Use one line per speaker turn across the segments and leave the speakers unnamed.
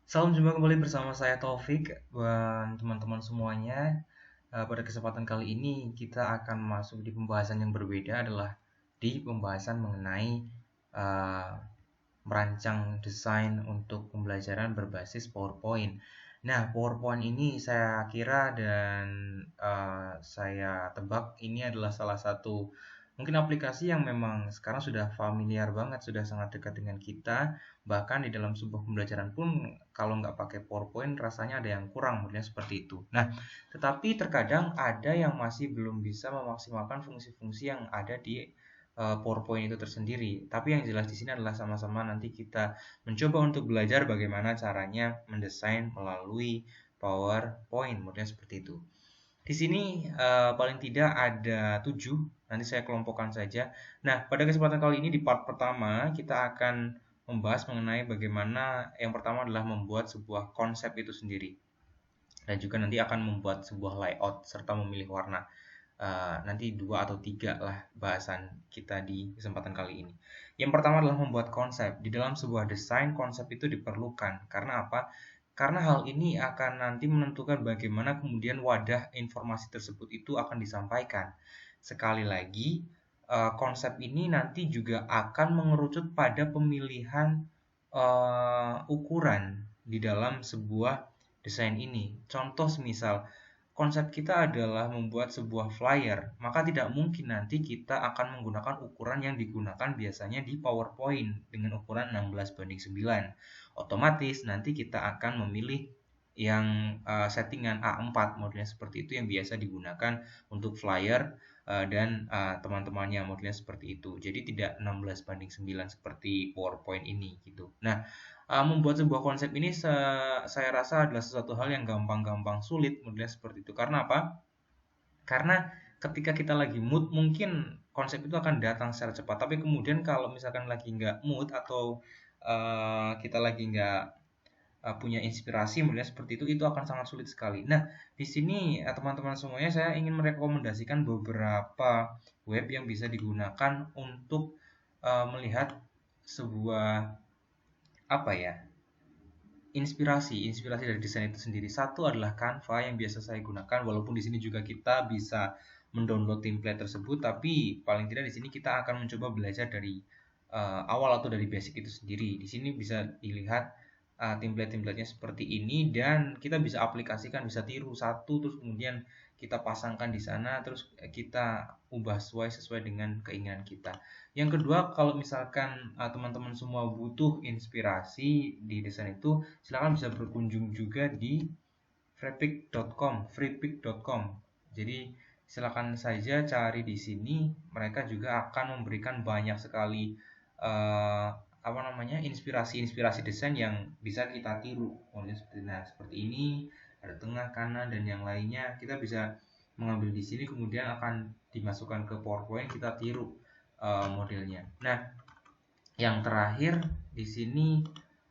Salam jumpa kembali bersama saya Taufik dan teman-teman semuanya. Pada kesempatan kali ini kita akan masuk di pembahasan yang berbeda adalah di pembahasan mengenai uh, merancang desain untuk pembelajaran berbasis PowerPoint. Nah, PowerPoint ini saya kira dan saya tebak ini adalah salah satu mungkin aplikasi yang memang sekarang sudah familiar banget, sudah sangat dekat dengan kita. Bahkan di dalam sebuah pembelajaran pun kalau nggak pakai PowerPoint rasanya ada yang kurang, modelnya seperti itu. Nah, tetapi terkadang ada yang masih belum bisa memaksimalkan fungsi-fungsi yang ada di PowerPoint itu tersendiri. Tapi yang jelas di sini adalah sama-sama nanti kita mencoba untuk belajar bagaimana caranya mendesain melalui PowerPoint, modelnya seperti itu. Di sini paling tidak ada 7, nanti saya kelompokkan saja. Nah, pada kesempatan kali ini di part pertama kita akan membahas mengenai bagaimana yang pertama adalah membuat sebuah konsep itu sendiri. Dan juga nanti akan membuat sebuah layout serta memilih warna. Nanti 2 atau 3 lah bahasan kita di kesempatan kali ini. Yang pertama adalah membuat konsep. Di dalam sebuah desain, konsep itu diperlukan. Karena apa? Karena hal ini akan nanti menentukan bagaimana kemudian wadah informasi tersebut itu akan disampaikan. Sekali lagi, konsep ini nanti juga akan mengerucut pada pemilihan ukuran di dalam sebuah desain ini. Contoh semisal konsep kita adalah membuat sebuah flyer, maka tidak mungkin nanti kita akan menggunakan ukuran yang digunakan biasanya di PowerPoint dengan ukuran 16:9. Otomatis nanti kita akan memilih yang settingan A4 modelnya seperti itu yang biasa digunakan untuk flyer dan teman-temannya modelnya seperti itu. Jadi tidak 16:9 seperti PowerPoint ini gitu. Nah, membuat sebuah konsep ini saya rasa adalah sesuatu hal yang gampang-gampang sulit modelnya seperti itu. Karena apa? Karena ketika kita lagi mood mungkin konsep itu akan datang secara cepat. Tapi kemudian kalau misalkan lagi nggak mood atau kita lagi nggak punya inspirasi modelnya seperti itu akan sangat sulit sekali. Nah, di sini teman-teman semuanya saya ingin merekomendasikan beberapa web yang bisa digunakan untuk melihat sebuah apa ya inspirasi dari desain itu sendiri. Satu adalah Canva yang biasa saya gunakan, walaupun di sini juga kita bisa mendownload template tersebut, tapi paling tidak di sini kita akan mencoba belajar dari awal atau dari basic itu sendiri. Di sini bisa dilihat template-templatenya seperti ini dan kita bisa aplikasikan, bisa tiru satu terus kemudian kita pasangkan di sana terus kita ubah sesuai dengan keinginan kita. Yang kedua, kalau misalkan teman-teman semua butuh inspirasi di desain itu, silakan bisa berkunjung juga di freepik.com. Jadi silakan saja cari di sini, mereka juga akan memberikan banyak sekali uh, apa namanya inspirasi desain yang bisa kita tiru. Kemudian seperti ini, ada tengah, kanan dan yang lainnya. Kita bisa mengambil di sini kemudian akan dimasukkan ke PowerPoint, kita tiru modelnya. Nah, yang terakhir di sini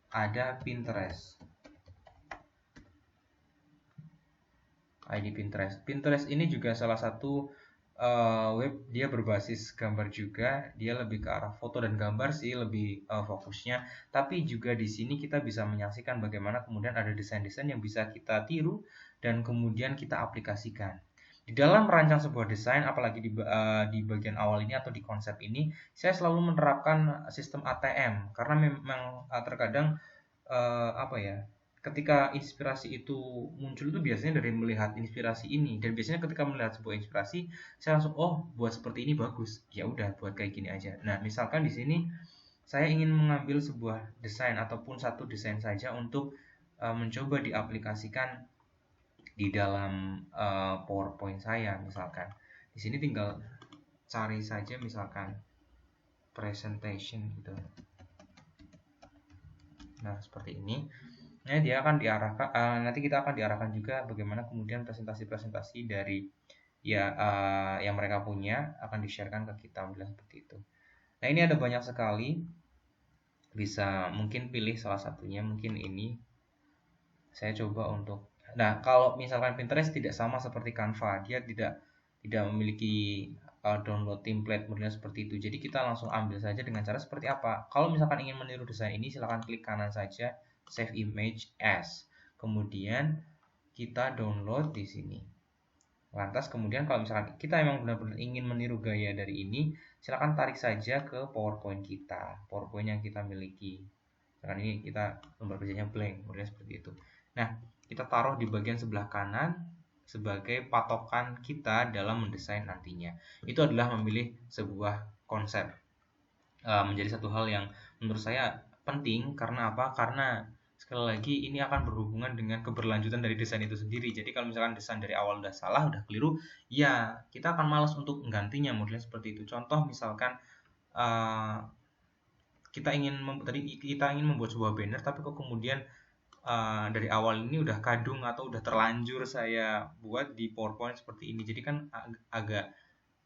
ada Pinterest. ID Pinterest. Pinterest ini juga salah satu web, dia berbasis gambar juga, dia lebih ke arah foto dan gambar sih lebih fokusnya. Tapi juga di sini kita bisa menyaksikan bagaimana kemudian ada desain-desain yang bisa kita tiru dan kemudian kita aplikasikan. Di dalam merancang sebuah desain, apalagi di bagian awal ini atau di konsep ini, saya selalu menerapkan sistem ATM karena memang terkadang apa ya ketika inspirasi itu muncul itu biasanya dari melihat inspirasi ini dan biasanya ketika melihat sebuah inspirasi saya langsung oh buat seperti ini bagus ya udah buat kayak gini aja. Nah misalkan di sini saya ingin mengambil sebuah desain ataupun satu desain saja untuk mencoba diaplikasikan di dalam PowerPoint saya misalkan. Di sini tinggal cari saja misalkan presentation gitu. Nah seperti ini. Nah, dia akan diarahkan nanti kita akan diarahkan juga bagaimana kemudian presentasi-presentasi dari ya yang mereka punya akan di-sharekan ke kita bilang seperti itu. Nah, ini ada banyak sekali. Bisa mungkin pilih salah satunya, mungkin ini. Saya coba untuk Nah, kalau misalkan Pinterest tidak sama seperti Canva, dia tidak memiliki download template modelnya seperti itu. Jadi kita langsung ambil saja dengan cara seperti apa. Kalau misalkan ingin meniru desain ini, silahkan klik kanan saja save image as. Kemudian kita download di sini. Lantas kemudian kalau misalkan kita memang benar-benar ingin meniru gaya dari ini, silakan tarik saja ke PowerPoint kita, PowerPoint yang kita miliki. Misalkan ini kita lembar kerjanya blank, kemudian seperti itu. Nah, kita taruh di bagian sebelah kanan sebagai patokan kita dalam mendesain nantinya. Itu adalah memilih sebuah konsep. Menjadi satu hal yang menurut saya penting, karena apa? Karena sekali lagi ini akan berhubungan dengan keberlanjutan dari desain itu sendiri. Jadi kalau misalkan desain dari awal udah salah, udah keliru, ya kita akan malas untuk menggantinya, modelnya seperti itu. Contoh misalkan kita ingin membuat sebuah banner, tapi kok kemudian dari awal ini udah kadung atau udah terlanjur saya buat di PowerPoint seperti ini. Jadi kan agak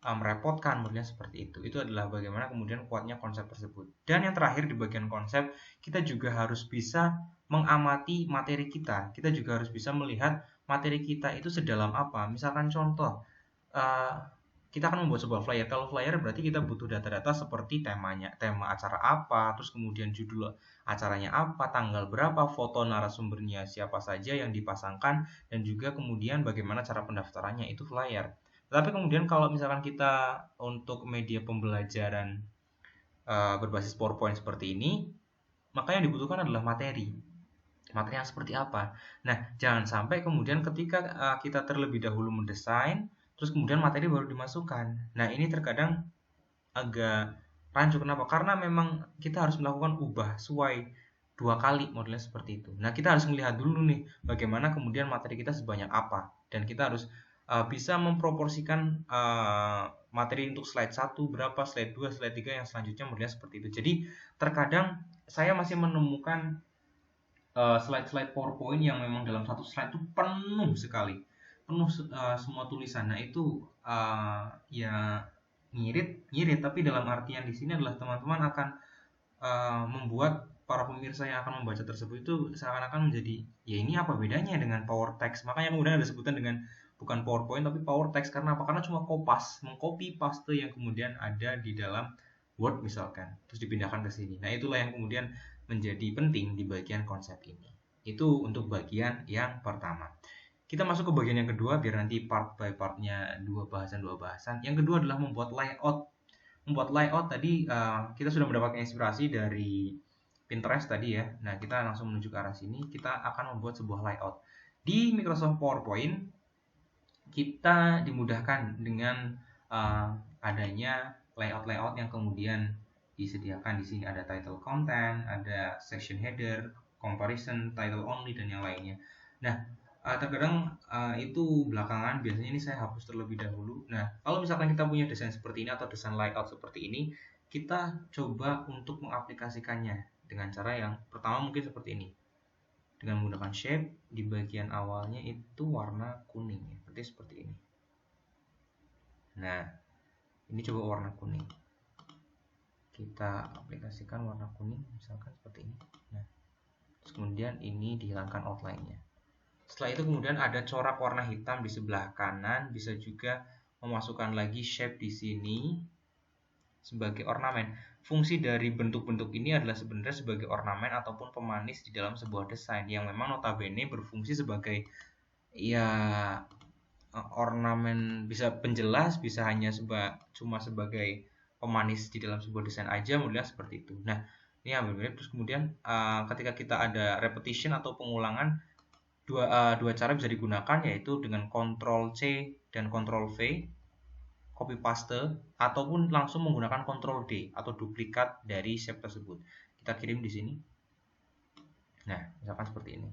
merepotkan, modelnya seperti itu. Itu adalah bagaimana kemudian kuatnya konsep tersebut. Dan yang terakhir di bagian konsep, kita juga harus bisa mengamati materi kita. Kita juga harus bisa melihat materi kita itu sedalam apa. Misalkan contoh, kita akan membuat sebuah flyer. Kalau flyer berarti kita butuh data-data seperti temanya, tema acara apa, terus kemudian judul acaranya apa, tanggal berapa, foto narasumbernya siapa saja yang dipasangkan, dan juga kemudian bagaimana cara pendaftarannya, itu flyer. Tapi kemudian kalau misalkan kita untuk media pembelajaran berbasis PowerPoint seperti ini, maka yang dibutuhkan adalah materi. Materi yang seperti apa? Nah, jangan sampai kemudian ketika kita terlebih dahulu mendesain, terus kemudian materi baru dimasukkan. Nah, ini terkadang agak rancu. Kenapa? Karena memang kita harus melakukan ubah suai 2 kali, modelnya seperti itu. Nah, kita harus melihat dulu nih bagaimana kemudian materi kita sebanyak apa, dan kita harus bisa memproporsikan materi untuk slide 1 berapa, slide 2, slide 3 yang selanjutnya, modelnya seperti itu. Jadi terkadang saya masih menemukan slide-slide PowerPoint yang memang dalam satu slide itu penuh sekali, penuh semua tulisan. Nah, itu ya ngirit, tapi dalam artian di sini adalah teman-teman akan membuat para pemirsa yang akan membaca tersebut itu seakan-akan menjadi, ya ini apa bedanya dengan power text. Makanya kemudian ada sebutan dengan bukan PowerPoint tapi power text. Karena apa? Karena cuma mengcopy paste yang kemudian ada di dalam Word misalkan, terus dipindahkan ke sini. Nah, itulah yang kemudian menjadi penting di bagian konsep ini. Itu untuk bagian yang pertama. Kita masuk ke bagian yang kedua, biar nanti part by partnya dua bahasan. Yang kedua adalah membuat layout. Membuat layout tadi kita sudah mendapatkan inspirasi dari Pinterest tadi ya. Nah, kita langsung menuju ke arah sini. Kita akan membuat sebuah layout. Di Microsoft PowerPoint, kita dimudahkan dengan adanya layout yang kemudian disediakan. Di sini ada title content, ada section header, comparison, title only, dan yang lainnya. Nah, terkadang itu belakangan, biasanya ini saya hapus terlebih dahulu. Nah, kalau misalkan kita punya desain seperti ini atau desain layout seperti ini, kita coba untuk mengaplikasikannya dengan cara yang pertama mungkin seperti ini. Dengan menggunakan shape, di bagian awalnya itu warna kuning ya, seperti ini. Nah, ini coba warna kuning. Kita aplikasikan warna kuning misalkan seperti ini. Nah, terus kemudian ini dihilangkan outline-nya. Setelah itu kemudian ada corak warna hitam di sebelah kanan, bisa juga memasukkan lagi shape di sini sebagai ornamen. Fungsi dari bentuk-bentuk ini adalah sebenarnya sebagai ornamen ataupun pemanis di dalam sebuah desain yang memang notabene berfungsi sebagai ya ornamen, bisa penjelas, bisa hanya cuma sebagai pemanis di dalam sebuah desain aja, modelnya seperti itu. Nah, ini ambil mirip. Terus kemudian ketika kita ada repetition atau pengulangan, dua cara bisa digunakan, yaitu dengan Ctrl C dan Ctrl V, copy paste, ataupun langsung menggunakan Ctrl D atau duplikat dari shape tersebut. Kita kirim di sini. Nah, misalkan seperti ini.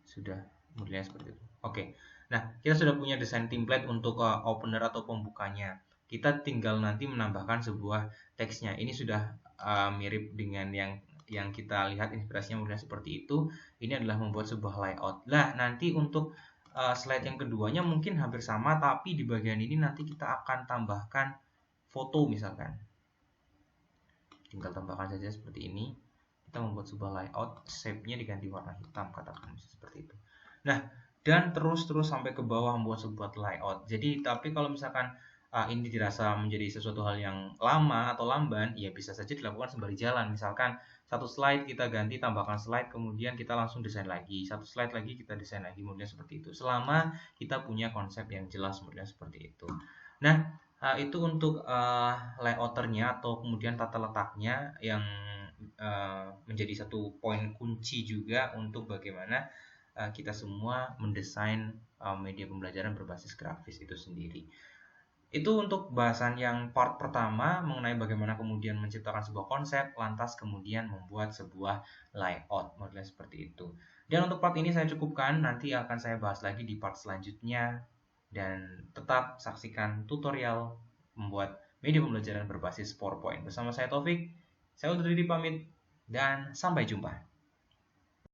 Sudah modelnya seperti itu. Oke. Nah, kita sudah punya desain template untuk opener atau pembukanya. Kita tinggal nanti menambahkan sebuah teksnya. Ini sudah mirip dengan yang kita lihat, inspirasinya modelnya seperti itu. Ini adalah membuat sebuah layout. Nah, nanti untuk slide yang keduanya mungkin hampir sama, tapi di bagian ini nanti kita akan tambahkan foto misalkan. Tinggal tambahkan saja seperti ini. Kita membuat sebuah layout, shape-nya diganti warna hitam, katakan seperti itu. Nah, dan terus sampai ke bawah membuat sebuah layout. Jadi, tapi kalau misalkan ini dirasa menjadi sesuatu hal yang lama atau lamban, ya bisa saja dilakukan sembari jalan. Misalkan satu slide kita ganti, tambahkan slide, kemudian kita langsung desain lagi, satu slide lagi kita desain lagi, kemudian seperti itu. Selama kita punya konsep yang jelas, kemudian seperti itu. Nah, itu untuk layouternya atau kemudian tata letaknya yang menjadi satu poin kunci juga untuk bagaimana kita semua mendesain media pembelajaran berbasis grafis itu sendiri. Itu untuk bahasan yang part pertama mengenai bagaimana kemudian menciptakan sebuah konsep, lantas kemudian membuat sebuah layout, modelnya seperti itu. Dan untuk part ini saya cukupkan, nanti akan saya bahas lagi di part selanjutnya. Dan tetap saksikan tutorial membuat media pembelajaran berbasis PowerPoint. Bersama saya Taufik, saya undur diri pamit, dan sampai jumpa.